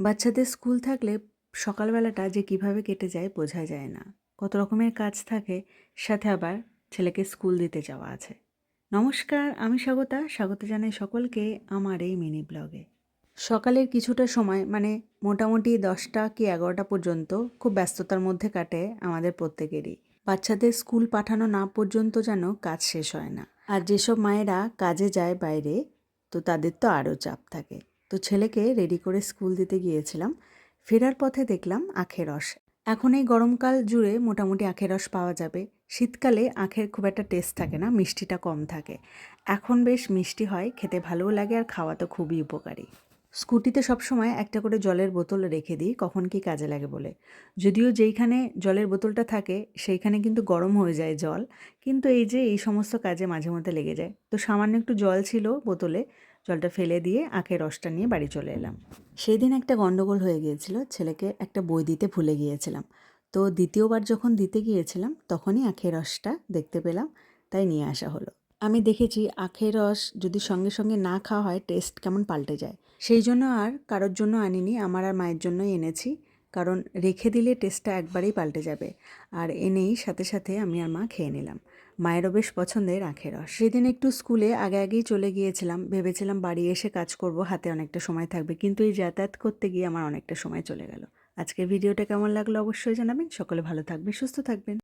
বাচ্চাদের স্কুল থাকলে সকালবেলাটা যে কিভাবে কেটে যায় বোঝা যায় না। কত রকমের কাজ থাকে, সাথে আবার ছেলেকে স্কুল দিতে যাওয়া আছে। নমস্কার, আমি স্বাগত জানাই সকলকে আমার এই মিনি ব্লগে। সকালের কিছুটা সময় মানে মোটামুটি 10টা কি 11টা পর্যন্ত খুব ব্যস্ততার মধ্যে কাটে আমাদের প্রত্যেকেরই। বাচ্চাদের স্কুল পাঠানো না পর্যন্ত যেন কাজ শেষ হয় না। আর যেসব মায়েরা কাজে যায় বাইরে, তো তাদের তো আরও চাপ থাকে। তো ছেলেকে রেডি করে স্কুল দিতে গিয়েছিলাম। ফেরার পথে দেখলাম আখের রস। এখন এই গরমকাল জুড়ে মোটামুটি আখের রস পাওয়া যাবে। শীতকালে আখের খুব একটা টেস্ট থাকে না, মিষ্টিটা কম থাকে। এখন বেশ মিষ্টি হয়, খেতে ভালোও লাগে আর খাওয়া তো খুবই উপকারী। স্কুটিতে সবসময় একটা করে জলের বোতল রেখে দিই, কখন কি কাজে লাগে বলে। যদিও যেইখানে জলের বোতলটা থাকে সেইখানে কিন্তু গরম হয়ে যায় জল, কিন্তু এই যে এই সমস্ত কাজে মাঝে মধ্যে লেগে যায়। তো সামান্য একটু জল ছিল বোতলে, জলটা ফেলে দিয়ে আখের রসটা নিয়ে বাড়ি চলে এলাম। সেই দিন একটা গন্ডগোল হয়ে গিয়েছিল, ছেলেকে একটা বই দিতে ভুলে গিয়েছিলাম। তো দ্বিতীয়বার যখন দিতে গিয়েছিলাম তখনই আখের রসটা দেখতে পেলাম, তাই নিয়ে আসা হলো। আমি দেখেছি আখের রস যদি সঙ্গে সঙ্গে না খাওয়া হয় টেস্ট কেমন পাল্টে যায়। সেই জন্য আর কারোর জন্য আনিনি, আমার আর মায়ের জন্যই এনেছি। কারণ রেখে দিলে টেস্টটা একবারেই পাল্টে যাবে। আর এনেই সাথে সাথে আমি আর মা খেয়ে নিলাম। মায়েরও বেশ পছন্দের আখের রস। সেদিন একটু স্কুলে আগেই চলে গিয়েছিলাম, ভেবেছিলাম বাড়ি এসে কাজ করব, হাতে অনেকটা সময় থাকবে, কিন্তু এই যাতায়াত করতে গিয়ে আমার অনেকটা সময় চলে গেল। আজকের ভিডিওটা কেমন লাগলো অবশ্যই জানাবেন। সকলে ভালো থাকবে, সুস্থ থাকবেন।